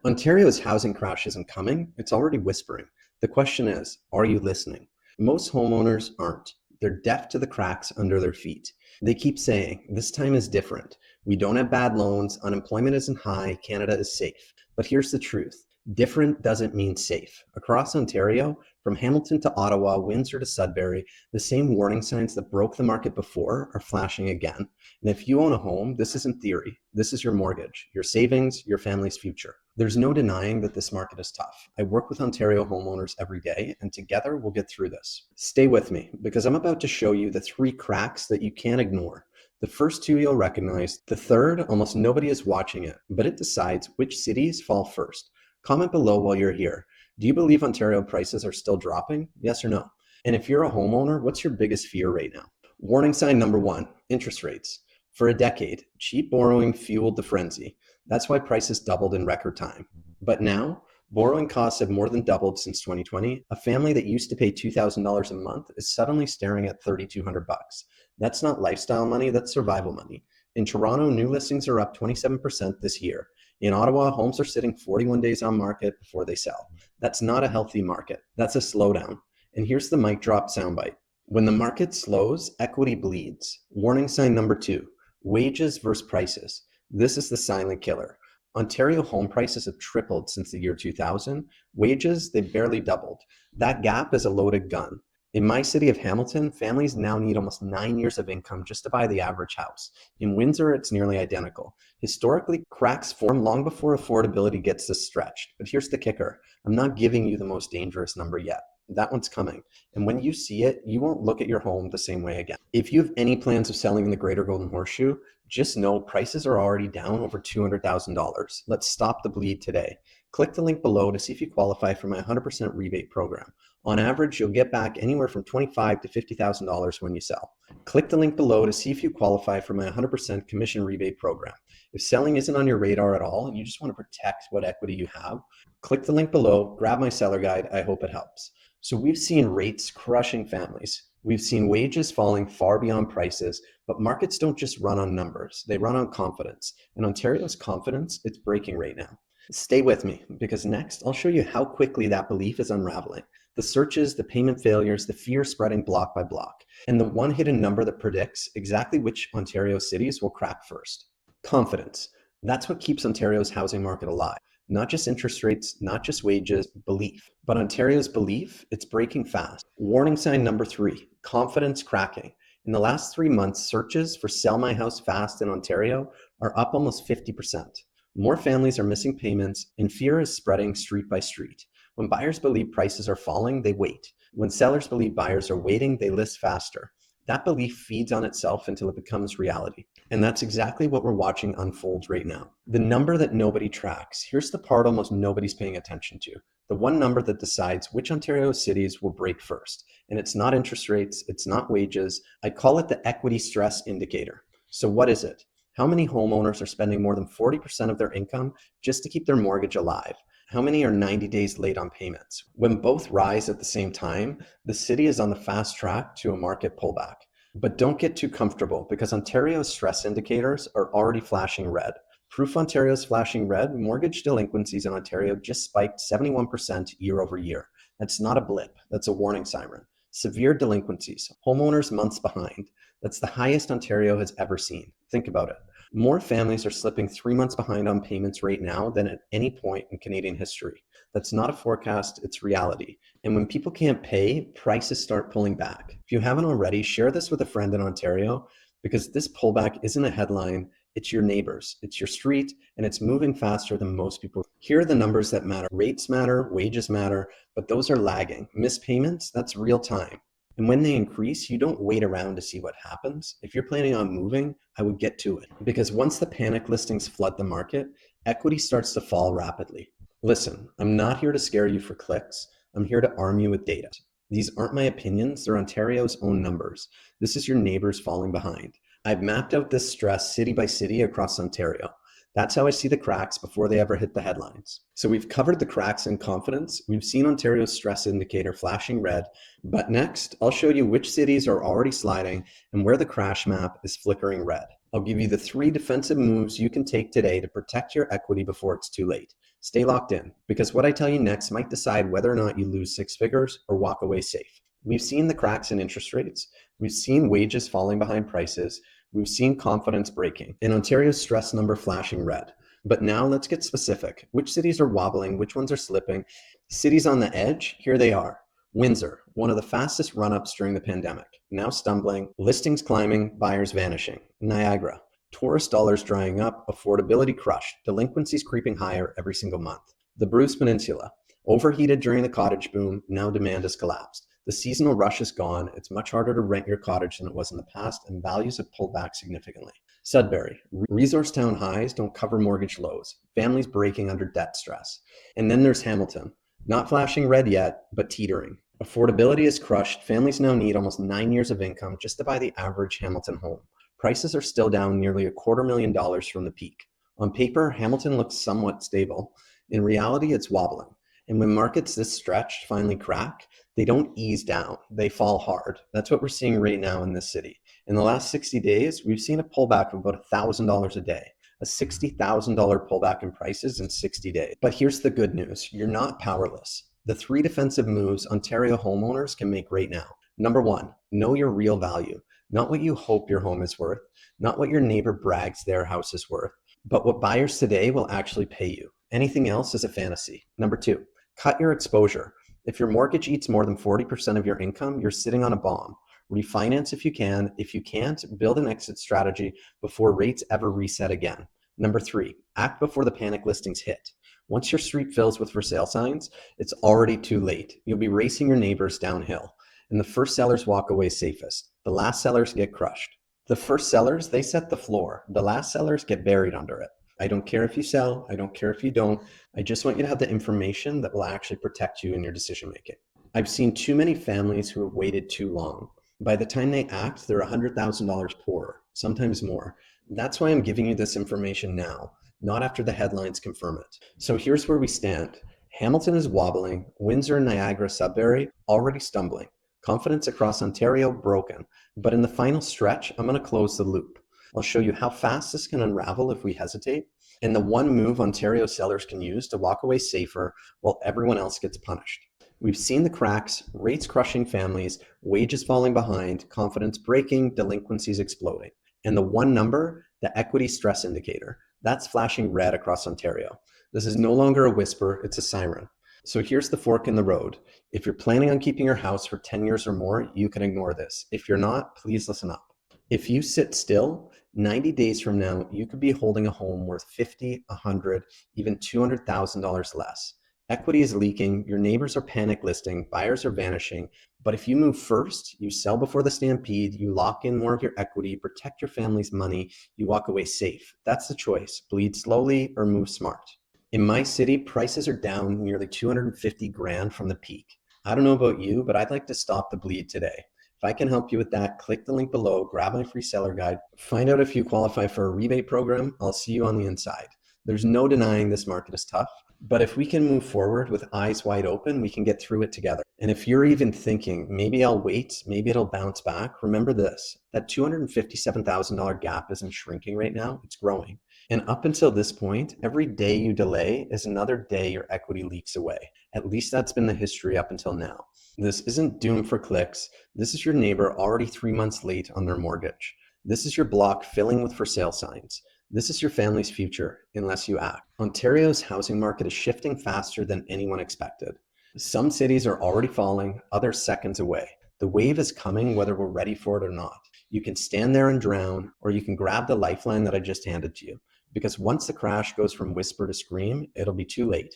Ontario's housing crash isn't coming, it's already whispering. The question is, are you listening? Most homeowners aren't. They're deaf to the cracks under their feet. They keep saying, this time is different. We don't have bad loans, unemployment isn't high, Canada is safe. But here's the truth. Different doesn't mean safe. Across Ontario, from Hamilton to Ottawa, Windsor to Sudbury, the same warning signs that broke the market before are flashing again. And if you own a home, this isn't theory. This is your mortgage, your savings, your family's future. There's no denying that this market is tough. I work with Ontario homeowners every day, and together we'll get through this. Stay with me, because I'm about to show you the 3 cracks that you can't ignore. The first 2 you'll recognize. The third, almost nobody is watching it, but it decides which cities fall first. Comment below while you're here. Do you believe Ontario prices are still dropping? Yes or no? And if you're a homeowner, what's your biggest fear right now? Warning sign number 1, interest rates. For a decade, cheap borrowing fueled the frenzy. That's why prices doubled in record time. But now, borrowing costs have more than doubled since 2020. A family that used to pay $2,000 a month is suddenly staring at $3,200. That's not lifestyle money, that's survival money. In Toronto, new listings are up 27% this year. In Ottawa, homes are sitting 41 days on market before they sell. That's not a healthy market. That's a slowdown. And here's the mic drop soundbite. When the market slows, equity bleeds. Warning sign number 2, wages versus prices. This is the silent killer. Ontario home prices have tripled since the year 2000. Wages, they've barely doubled. That gap is a loaded gun. In my city of Hamilton, families now need almost 9 years of income just to buy the average house. In Windsor, it's nearly identical. Historically, cracks form long before affordability gets this stretched. But here's the kicker. I'm not giving you the most dangerous number yet. That one's coming. And when you see it, you won't look at your home the same way again. If you have any plans of selling in the Greater Golden Horseshoe, just know prices are already down over $200,000. Let's stop the bleed today. Click the link below to see if you qualify for my 100% rebate program. On average, you'll get back anywhere from $25,000 to $50,000 when you sell. Click the link below to see if you qualify for my 100% commission rebate program. If selling isn't on your radar at all and you just want to protect what equity you have, click the link below, grab my seller guide. I hope it helps. So we've seen rates crushing families. We've seen wages falling far beyond prices, but markets don't just run on numbers. They run on confidence. And Ontario's confidence, it's breaking right now. Stay with me, because next I'll show you how quickly that belief is unraveling. The searches, the payment failures, the fear spreading block by block, and the one hidden number that predicts exactly which Ontario cities will crack first. Confidence. That's what keeps Ontario's housing market alive. Not just interest rates, not just wages, belief. But Ontario's belief, it's breaking fast. Warning sign number 3, confidence cracking. In the last 3 months, searches for sell my house fast in Ontario are up almost 50%. More families are missing payments, and fear is spreading street by street. When buyers believe prices are falling, they wait. When sellers believe buyers are waiting, they list faster. That belief feeds on itself until it becomes reality. And that's exactly what we're watching unfold right now. The number that nobody tracks. Here's the part almost nobody's paying attention to. The one number that decides which Ontario cities will break first. And it's not interest rates, it's not wages. I call it the equity stress indicator. So what is it? How many homeowners are spending more than 40% of their income just to keep their mortgage alive? How many are 90 days late on payments? When both rise at the same time, the city is on the fast track to a market pullback. But don't get too comfortable, because Ontario's stress indicators are already flashing red. Proof Ontario's flashing red, mortgage delinquencies in Ontario just spiked 71% year over year. That's not a blip, that's a warning siren. Severe delinquencies, homeowners months behind. That's the highest Ontario has ever seen. Think about it. More families are slipping 3 months behind on payments right now than at any point in Canadian history. That's not a forecast, it's reality. And when people can't pay, prices start pulling back. If you haven't already, share this with a friend in Ontario, because this pullback isn't a headline, it's your neighbors, it's your street, and it's moving faster than most people. Here are the numbers that matter. Rates matter, wages matter, but those are lagging. Missed payments, that's real time. And when they increase, you don't wait around to see what happens. If you're planning on moving, I would get to it. Because once the panic listings flood the market, equity starts to fall rapidly. Listen, I'm not here to scare you for clicks. I'm here to arm you with data. These aren't my opinions, they're Ontario's own numbers. This is your neighbors falling behind. I've mapped out this stress city by city across Ontario. That's how I see the cracks before they ever hit the headlines. So we've covered the cracks in confidence. We've seen Ontario's stress indicator flashing red. But next, I'll show you which cities are already sliding and where the crash map is flickering red. I'll give you the 3 defensive moves you can take today to protect your equity before it's too late. Stay locked in, because what I tell you next might decide whether or not you lose six figures or walk away safe. We've seen the cracks in interest rates. We've seen wages falling behind prices. We've seen confidence breaking, and Ontario's stress number flashing red. But now let's get specific. Which cities are wobbling? Which ones are slipping? Cities on the edge, here they are. Windsor, one of the fastest run-ups during the pandemic, now stumbling, listings climbing, buyers vanishing. Niagara, tourist dollars drying up, affordability crushed, delinquencies creeping higher every single month. The Bruce Peninsula, overheated during the cottage boom, now demand has collapsed. The seasonal rush is gone. It's much harder to rent your cottage than it was in the past, and values have pulled back significantly. Sudbury, resource town highs don't cover mortgage lows, families breaking under debt stress. And then there's Hamilton, not flashing red yet, but teetering. Affordability is crushed. Families now need almost 9 years of income just to buy the average Hamilton home. Prices are still down nearly $250,000 from the peak. On paper, Hamilton looks somewhat stable. In reality, it's wobbling. And when markets this stretched finally crack, they don't ease down, they fall hard. That's what we're seeing right now in this city. In the last 60 days, we've seen a pullback of about $1,000 a day, a $60,000 pullback in prices in 60 days. But here's the good news, you're not powerless. The 3 defensive moves Ontario homeowners can make right now. Number 1, know your real value, not what you hope your home is worth, not what your neighbor brags their house is worth, but what buyers today will actually pay you. Anything else is a fantasy. Number 2, cut your exposure. If your mortgage eats more than 40% of your income, you're sitting on a bomb. Refinance if you can. If you can't, build an exit strategy before rates ever reset again. Number 3, act before the panic listings hit. Once your street fills with for sale signs, it's already too late. You'll be racing your neighbors downhill. And the first sellers walk away safest. The last sellers get crushed. The first sellers, they set the floor. The last sellers get buried under it. I don't care if you sell. I don't care if you don't. I just want you to have the information that will actually protect you in your decision making. I've seen too many families who have waited too long. By the time they act, they're $100,000 poorer, sometimes more. That's why I'm giving you this information now, not after the headlines confirm it. So here's where we stand. Hamilton is wobbling. Windsor, Niagara, Sudbury already stumbling. Confidence across Ontario broken. But in the final stretch, I'm going to close the loop. I'll show you how fast this can unravel if we hesitate, and the one move Ontario sellers can use to walk away safer while everyone else gets punished. We've seen the cracks, rates crushing families, wages falling behind, confidence breaking, delinquencies exploding. And the one number, the equity stress indicator, that's flashing red across Ontario. This is no longer a whisper, it's a siren. So here's the fork in the road. If you're planning on keeping your house for 10 years or more, you can ignore this. If you're not, please listen up. If you sit still, 90 days from now, you could be holding a home worth $50,000, $100,000, even $200,000 less. Equity is leaking, your neighbors are panic listing, buyers are vanishing. But if you move first, you sell before the stampede, you lock in more of your equity, protect your family's money, you walk away safe. That's the choice. Bleed slowly or move smart. In my city, prices are down nearly $250,000 from the peak. I don't know about you, but I'd like to stop the bleed today. If I can help you with that, click the link below, grab my free seller guide, find out if you qualify for a rebate program. I'll see you on the inside. There's no denying this market is tough, but if we can move forward with eyes wide open, we can get through it together. And if you're even thinking, maybe I'll wait, maybe it'll bounce back, remember this, that $257,000 gap isn't shrinking right now, it's growing. And up until this point, every day you delay is another day your equity leaks away. At least that's been the history up until now. This isn't doomed for clicks. This is your neighbor already 3 months late on their mortgage. This is your block filling with for sale signs. This is your family's future, unless you act. Ontario's housing market is shifting faster than anyone expected. Some cities are already falling, others seconds away. The wave is coming whether we're ready for it or not. You can stand there and drown, or you can grab the lifeline that I just handed to you. Because once the crash goes from whisper to scream, it'll be too late.